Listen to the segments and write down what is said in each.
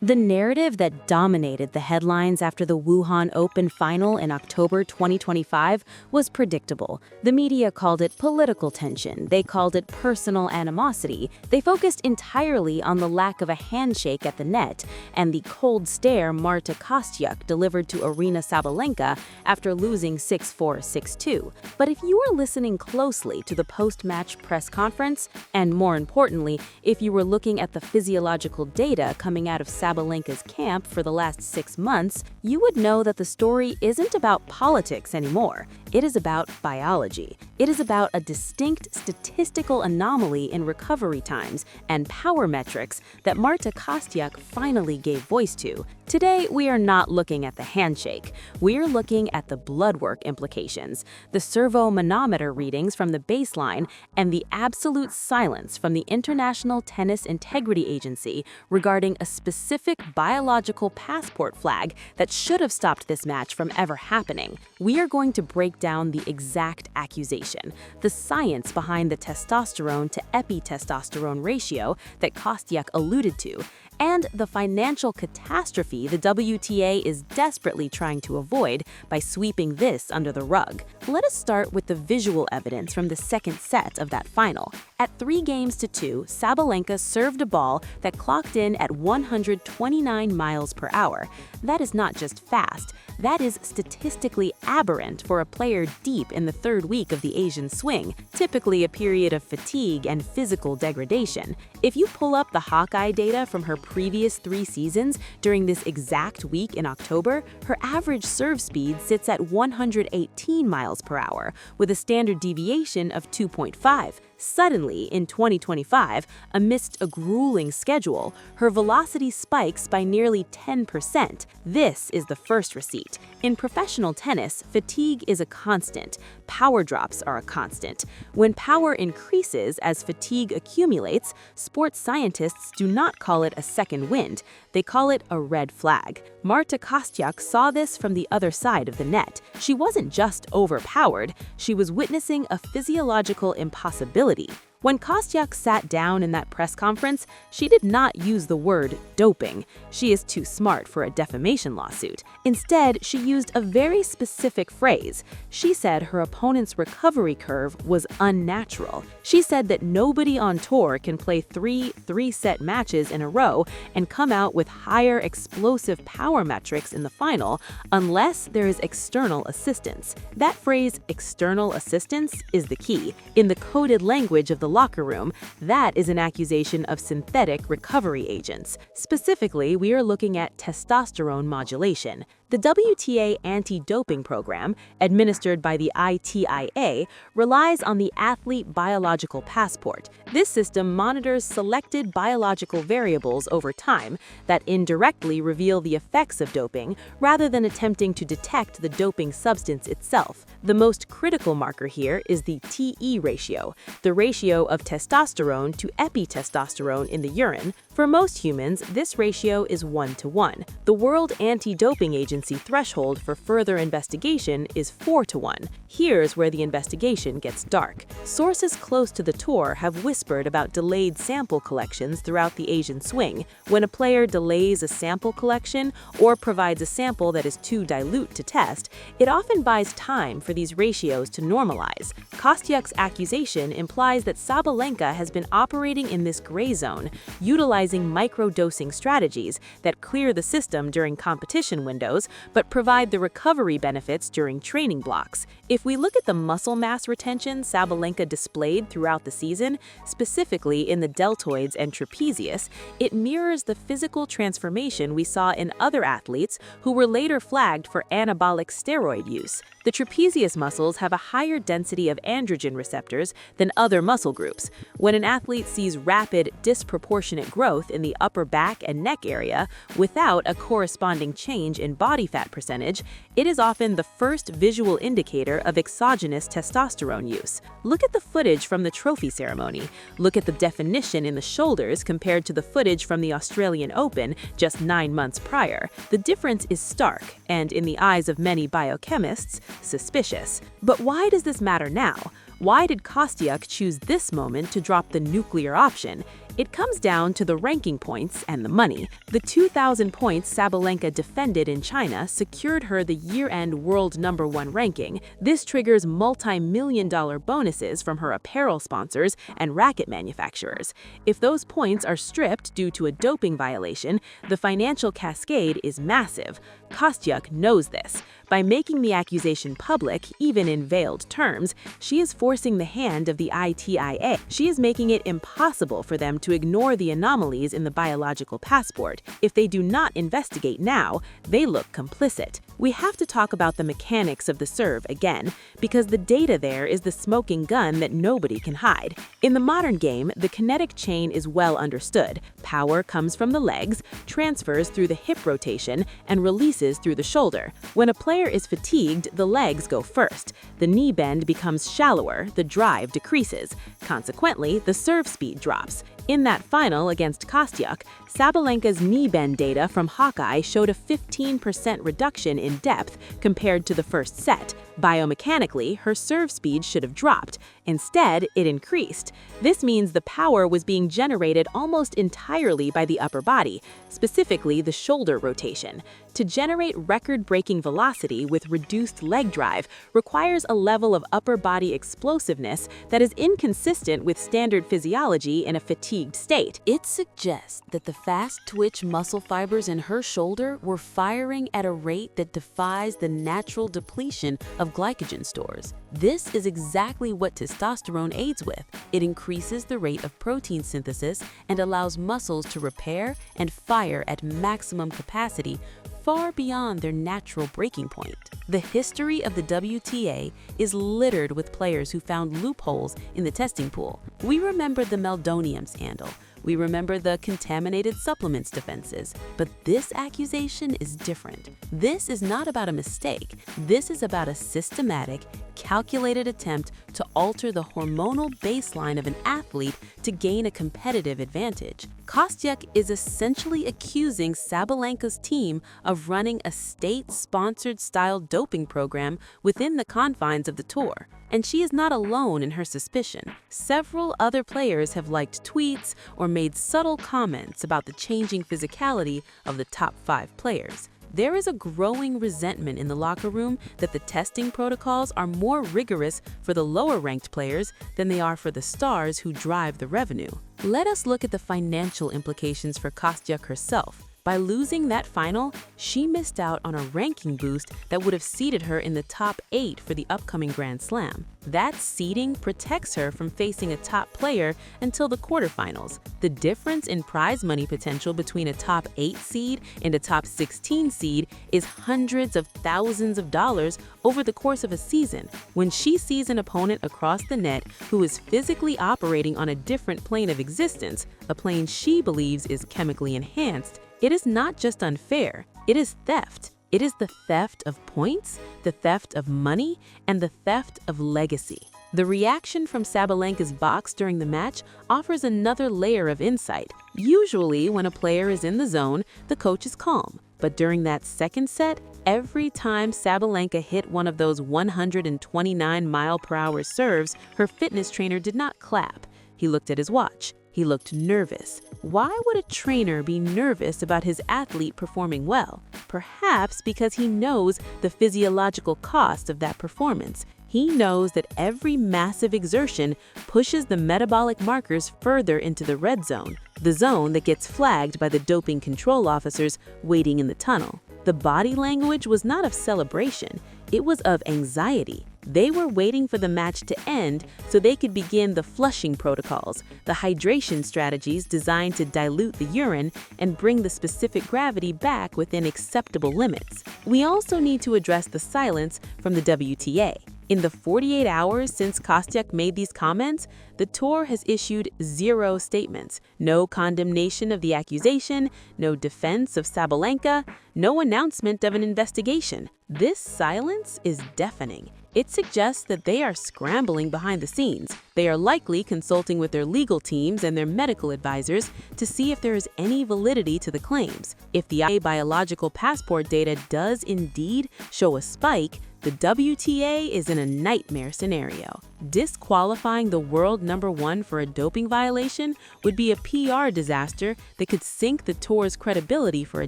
The narrative that dominated the headlines after the Wuhan Open final in October 2025 was predictable. The media called it political tension, they called it personal animosity, they focused entirely on the lack of a handshake at the net, and the cold stare Marta Kostyuk delivered to Aryna Sabalenka after losing 6-4, 6-2. But if you were listening closely to the post-match press conference, and more importantly, if you were looking at the physiological data coming out of Sabalenka's camp for the last 6 months, you would know that the story isn't about politics anymore. It is about biology. It is about a distinct statistical anomaly in recovery times and power metrics that Marta Kostyuk finally gave voice to. Today, we are not looking at the handshake. We're looking at the blood work implications, the servomanometer readings from the baseline, and the absolute silence from the International Tennis Integrity Agency regarding a specific biological passport flag that should have stopped this match from ever happening. We are going to break down the exact accusation, the science behind the testosterone to epitestosterone ratio that Kostyuk alluded to, and the financial catastrophe the WTA is desperately trying to avoid by sweeping this under the rug. Let us start with the visual evidence from the second set of that final. At 3-2, Sabalenka served a ball that clocked in at 129 miles per hour. That is not just fast, that is statistically aberrant for a player deep in the third week of the Asian swing, typically a period of fatigue and physical degradation. If you pull up the Hawkeye data from her previous 3 seasons during this exact week in October, her average serve speed sits at 118 miles per hour, with a standard deviation of 2.5. Suddenly, in 2025, amidst a grueling schedule, her velocity spikes by nearly 10%. This is the first receipt. In professional tennis, fatigue is a constant. Power drops are a constant. When power increases as fatigue accumulates, sports scientists do not call it a second wind. They call it a red flag. Marta Kostyuk saw this from the other side of the net. She wasn't just overpowered, she was witnessing a physiological impossibility. When Kostyuk sat down in that press conference, she did not use the word doping. She is too smart for a defamation lawsuit. Instead, she used a very specific phrase. She said her opponent's recovery curve was unnatural. She said that nobody on tour can play 3-set matches in a row and come out with higher explosive power metrics in the final unless there is external assistance. That phrase, external assistance, is the key. In the coded language of the locker room, that is an accusation of synthetic recovery agents. Specifically, we are looking at testosterone modulation. The WTA anti-doping program, administered by the ITIA, relies on the athlete biological passport. This system monitors selected biological variables over time that indirectly reveal the effects of doping rather than attempting to detect the doping substance itself. The most critical marker here is the TE ratio, the ratio of testosterone to epitestosterone in the urine. For most humans, this ratio is 1:1. The World Anti-Doping Agency threshold for further investigation is 4:1. Here's where the investigation gets dark. Sources close to the tour have whispered about delayed sample collections throughout the Asian swing. When a player delays a sample collection or provides a sample that is too dilute to test, it often buys time for these ratios to normalize. Kostyuk's accusation implies that Sabalenka has been operating in this gray zone, utilizing microdosing strategies that clear the system during competition windows but provide the recovery benefits during training blocks. If we look at the muscle mass retention Sabalenka displayed throughout the season, specifically in the deltoids and trapezius, it mirrors the physical transformation we saw in other athletes who were later flagged for anabolic steroid use. The trapezius muscles have a higher density of androgen receptors than other muscle groups. When an athlete sees rapid, disproportionate growth in the upper back and neck area without a corresponding change in body fat percentage, it is often the first visual indicator of exogenous testosterone use. Look at the footage from the trophy ceremony. Look at the definition in the shoulders compared to the footage from the Australian Open just 9 months prior. The difference is stark, and in the eyes of many biochemists, suspicious. But why does this matter now? Why did Kostyuk choose this moment to drop the nuclear option? It comes down to the ranking points and the money. The 2,000 points Sabalenka defended in China secured her the year-end world #1 ranking. This triggers multi-million-dollar bonuses from her apparel sponsors and racket manufacturers. If those points are stripped due to a doping violation, the financial cascade is massive. Kostyuk knows this. By making the accusation public, even in veiled terms, she is forcing the hand of the ITIA. She is making it impossible for them to ignore the anomalies in the biological passport. If they do not investigate now, they look complicit. We have to talk about the mechanics of the serve again, because the data there is the smoking gun that nobody can hide. In the modern game, the kinetic chain is well understood. Power comes from the legs, transfers through the hip rotation, and releases through the shoulder. When a player is fatigued, the legs go first. The knee bend becomes shallower, the drive decreases. Consequently, the serve speed drops. In that final against Kostyuk, Sabalenka's knee bend data from Hawkeye showed a 15% reduction in depth compared to the first set. Biomechanically, her serve speed should have dropped. Instead, it increased. This means the power was being generated almost entirely by the upper body, specifically the shoulder rotation. To generate record-breaking velocity with reduced leg drive requires a level of upper body explosiveness that is inconsistent with standard physiology in a fatigued state. It suggests that the fast-twitch muscle fibers in her shoulder were firing at a rate that defies the natural depletion of glycogen stores. This is exactly what testosterone aids with. It increases the rate of protein synthesis and allows muscles to repair and fire at maximum capacity far beyond their natural breaking point. The history of the WTA is littered with players who found loopholes in the testing pool. We remember the meldonium scandal. We remember the contaminated supplements defenses. But this accusation is different. This is not about a mistake. This is about a systematic, calculated attempt to alter the hormonal baseline of an athlete to gain a competitive advantage. Kostyuk is essentially accusing Sabalenka's team of running a state-sponsored style doping program within the confines of the tour. And she is not alone in her suspicion. Several other players have liked tweets or made subtle comments about the changing physicality of the top 5 players. There is a growing resentment in the locker room that the testing protocols are more rigorous for the lower-ranked players than they are for the stars who drive the revenue. Let us look at the financial implications for Kostyuk herself. By losing that final, she missed out on a ranking boost that would have seeded her in the top 8 for the upcoming Grand Slam. That seeding protects her from facing a top player until the quarterfinals. The difference in prize money potential between a top 8 seed and a top 16 seed is hundreds of thousands of dollars over the course of a season. When she sees an opponent across the net who is physically operating on a different plane of existence, a plane she believes is chemically enhanced, it is not just unfair, it is theft. It is the theft of points, the theft of money, and the theft of legacy. The reaction from Sabalenka's box during the match offers another layer of insight. Usually, when a player is in the zone, the coach is calm. But during that second set, every time Sabalenka hit one of those 129-mile-per-hour serves, her fitness trainer did not clap. He looked at his watch. He looked nervous. Why would a trainer be nervous about his athlete performing well? Perhaps because he knows the physiological cost of that performance. He knows that every massive exertion pushes the metabolic markers further into the red zone, the zone that gets flagged by the doping control officers waiting in the tunnel. The body language was not of celebration, it was of anxiety. They were waiting for the match to end so they could begin the flushing protocols, the hydration strategies designed to dilute the urine and bring the specific gravity back within acceptable limits. We also need to address the silence from the WTA. In the 48 hours since Kostyuk made these comments, the tour has issued 0 statements, no condemnation of the accusation, no defense of Sabalenka, no announcement of an investigation. This silence is deafening. It suggests that they are scrambling behind the scenes. They are likely consulting with their legal teams and their medical advisors to see if there is any validity to the claims. If the biological passport data does indeed show a spike, The WTA is in a nightmare scenario. Disqualifying the world #1 for a doping violation would be a PR disaster that could sink the tour's credibility for a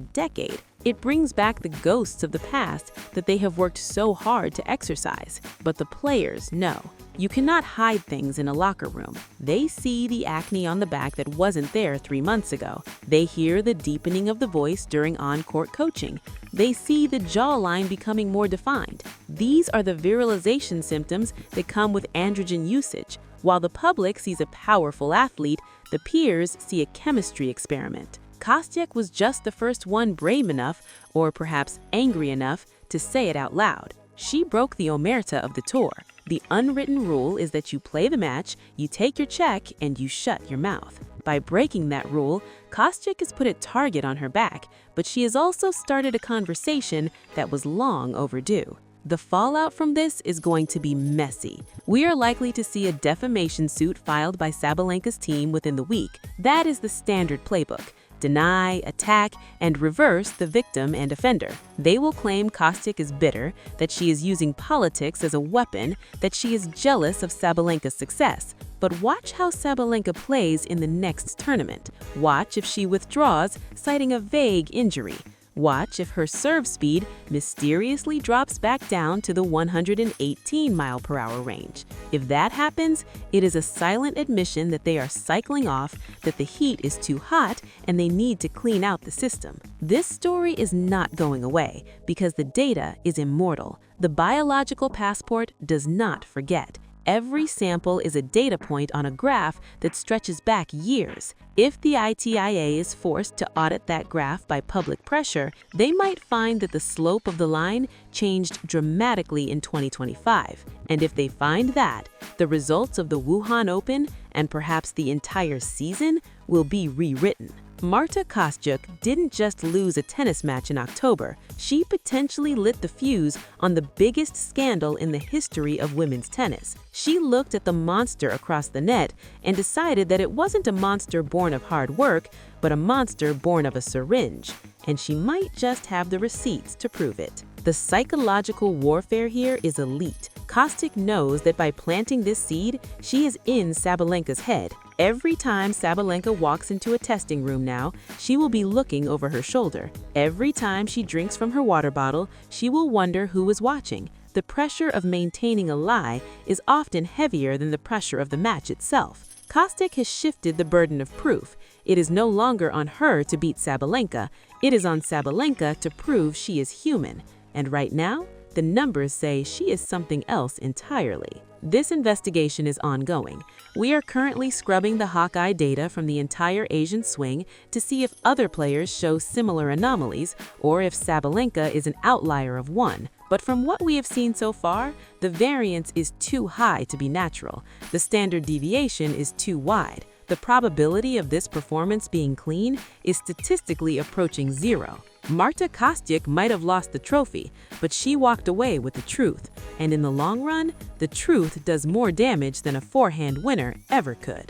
decade. It brings back the ghosts of the past that they have worked so hard to exorcise. But the players know. You cannot hide things in a locker room. They see the acne on the back that wasn't there 3 months ago. They hear the deepening of the voice during on-court coaching. They see the jawline becoming more defined. These are the virilization symptoms that come with androgen usage. While the public sees a powerful athlete, the peers see a chemistry experiment. Kostyuk was just the first one brave enough, or perhaps angry enough, to say it out loud. She broke the omerta of the tour. The unwritten rule is that you play the match, you take your check, and you shut your mouth. By breaking that rule, Kostyuk has put a target on her back, but she has also started a conversation that was long overdue. The fallout from this is going to be messy. We are likely to see a defamation suit filed by Sabalenka's team within the week. That is the standard playbook. Deny, attack, and reverse the victim and offender. They will claim Kostyuk is bitter, that she is using politics as a weapon, that she is jealous of Sabalenka's success. But watch how Sabalenka plays in the next tournament. Watch if she withdraws, citing a vague injury. Watch if her serve speed mysteriously drops back down to the 118 mph range. If that happens, it is a silent admission that they are cycling off, that the heat is too hot, and they need to clean out the system. This story is not going away because the data is immortal. The biological passport does not forget. Every sample is a data point on a graph that stretches back years. If the ITIA is forced to audit that graph by public pressure, they might find that the slope of the line changed dramatically in 2025. And if they find that, the results of the Wuhan Open and perhaps the entire season will be rewritten. Marta Kostyuk didn't just lose a tennis match in October, she potentially lit the fuse on the biggest scandal in the history of women's tennis. She looked at the monster across the net and decided that it wasn't a monster born of hard work, but a monster born of a syringe. And she might just have the receipts to prove it. The psychological warfare here is elite. Kostyuk knows that by planting this seed, she is in Sabalenka's head. Every time Sabalenka walks into a testing room now, she will be looking over her shoulder. Every time she drinks from her water bottle, she will wonder who is watching. The pressure of maintaining a lie is often heavier than the pressure of the match itself. Kostyuk has shifted the burden of proof. It is no longer on her to beat Sabalenka. It is on Sabalenka to prove she is human. And right now, the numbers say she is something else entirely. This investigation is ongoing. We are currently scrubbing the Hawkeye data from the entire Asian swing to see if other players show similar anomalies or if Sabalenka is an outlier of one. But from what we have seen so far, the variance is too high to be natural. The standard deviation is too wide. The probability of this performance being clean is statistically approaching 0. Marta Kostyuk might have lost the trophy, but she walked away with the truth. And in the long run, the truth does more damage than a forehand winner ever could.